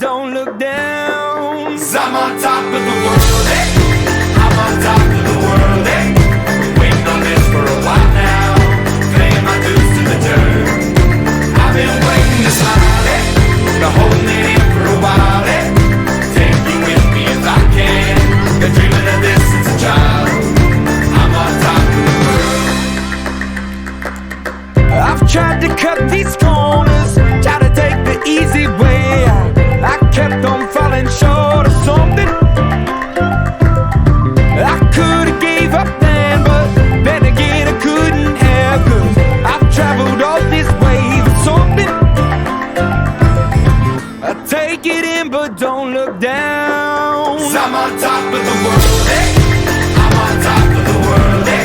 don't look down. 'Cause I'm on top of the world, eh? I'm on top of the world, eh? Waiting on this for a while now, paying my dues to the dirt. I've been waiting to smile, eh? Been holding it in for a while, eh? Take you with me if I can. Been dreaming of this since a child. I'm on top of the world. I've tried to cut these corners, try to take the easy way out. I kept on falling short of something. I could've gave up then, but then again I couldn't have. 'Cause I've traveled all this way for something. I take it in but don't look down. 'Cause I'm on top of the world, eh? I'm on top of the world, eh?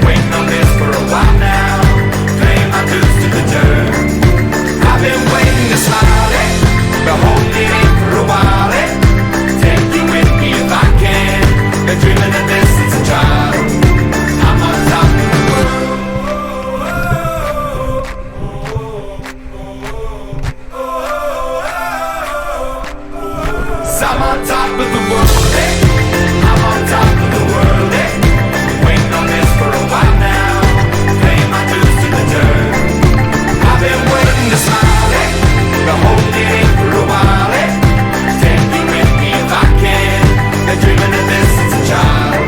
Waiting on this for a while now, paying my dues to the dirt. I've been waiting to smile, eh? Been holding it in for a while, eh? Take you with me if I can. Been dreaming of this since a child. I'm on top of the world. 'Cause I'm on top of the world, eh? I'm on top of the world, eh? Waiting on this for a while now, paying my dues to the dirt. I've been waiting to smile, eh? Been holding it in for a while, eh? Take you with me if I can. Been dreaming of this since a child.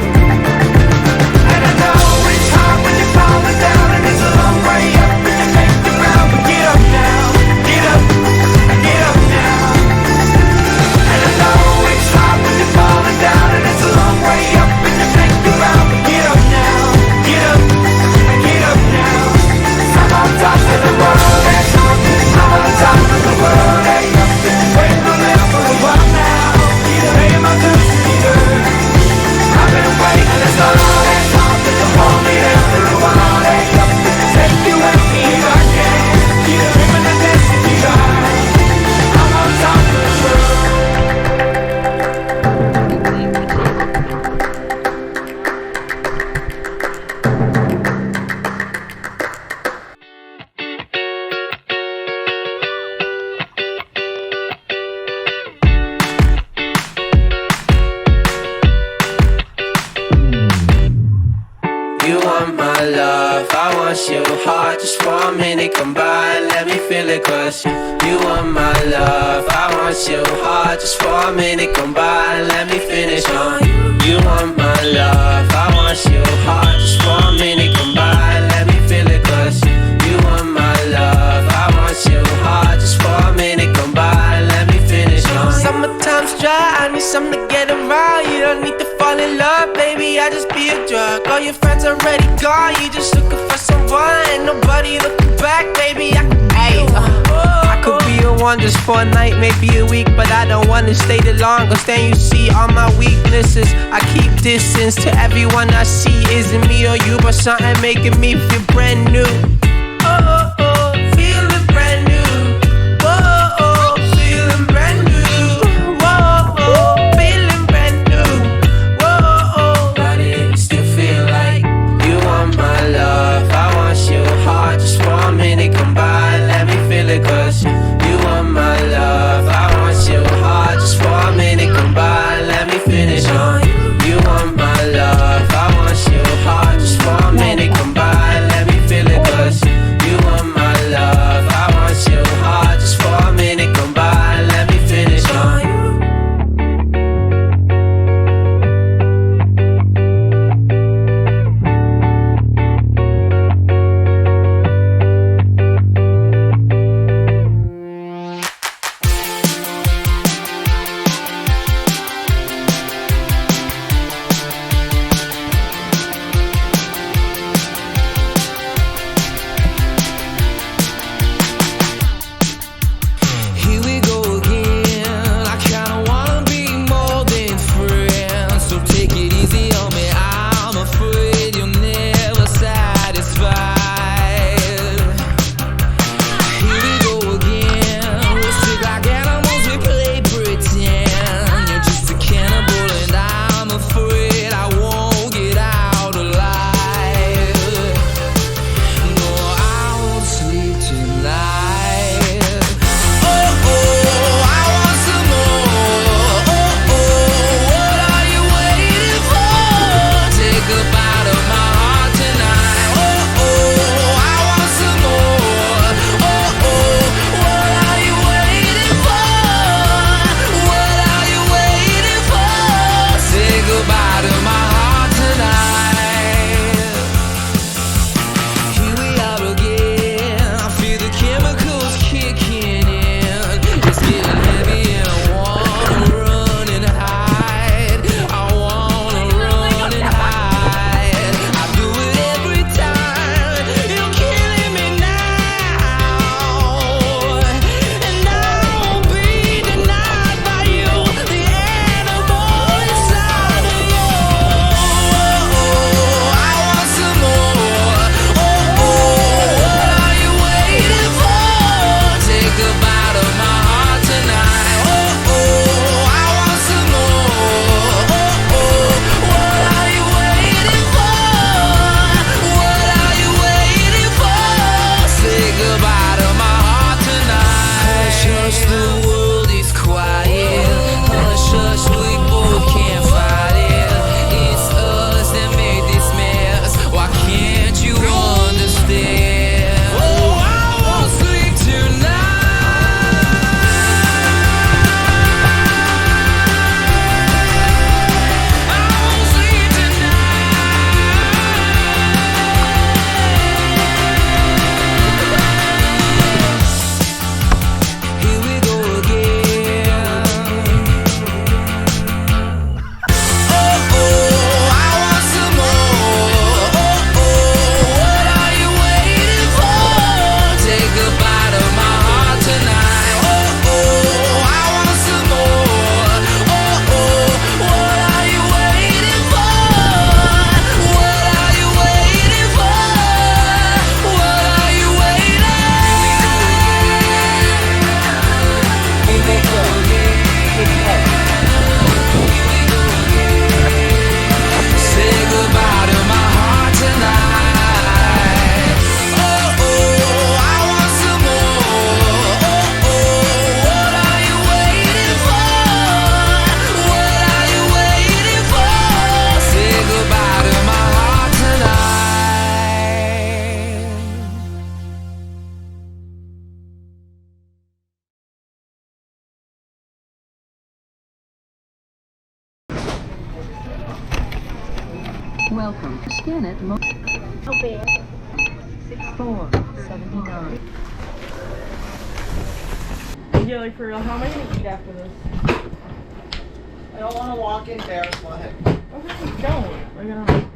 And I know it's hard when you're falling down, and it's a long way up, and you make the ground. But get up now, get up, get up now. And I know it's hard when you're falling down, and it's a long way up, and you make the ground. But get up now, get up, get up now. 'Cause I'm on top of the world, eh? I'm on top of the world, eh? Waiting on this for a while now, paying my dues to the dirt. I've been waiting to start, eh? Hold me there for a while, eh? Take you with me if I can. Dreaming of this if you are. I'm on top of the world. You want my love, I want your heart. Just for a minute, come by and let me feel it. 'Cause you want my love, I want your heart. Just for a minute, come by and let me finish on you. You want my love, I want your heart. Just for a minute, come by and let me feel it. 'Cause you want my love, I want your heart. Just for a minute, come by and let me finish on you. Summertime's dry, I need something to get around. You don't need to fall in love, baby, I just be a drug. All your friends already gone, you just looking for someone. Ain't nobody looking back, baby, I could be a one just for a night, maybe a week, but I don't wanna stay too long. 'Cause then you see all my weaknesses. I keep distance to everyone I see. Isn't me or you, but something making me feel brand new. Feeling brand new. Feeling brand new. Feeling brand new. But it still feel like you want my love, I want your heart. Just for a minute, come by and let me feel it. 'Cause you want my love, I want your heart. Just for a minute, come by and let me finish on you. You want my love, I want your heart. Just for a minute, come by and let me feel it. 'Cause Welcome. Scan it. 6479. Yeah, like for real, how am I gonna eat after this? I don't want to walk in there. Go ahead. Okay, don't. We're gonna.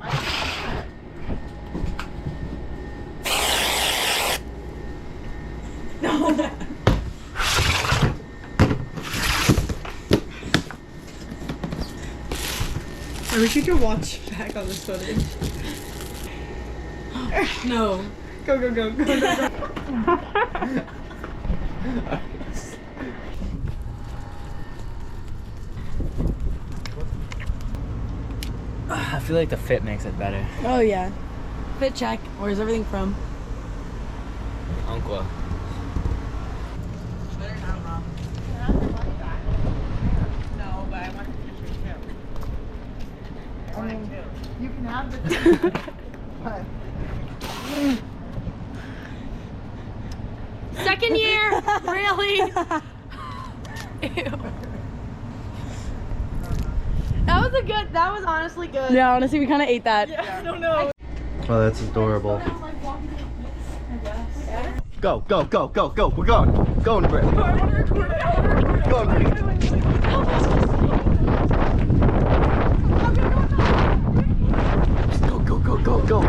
I wish you could watch back on this footage. No. Go, go, go, go, go, go. I feel like the fit makes it better. Oh yeah. Fit check. Where's everything from? Unqua. You can have the. Second year? Really? Ew. That was honestly good. Yeah, honestly, we kind of ate that. Yeah, I don't know. Oh, that's adorable. Go, go, go, go, go. We're going. Going, Britt. Going, Britt. Go, go, go, go, go.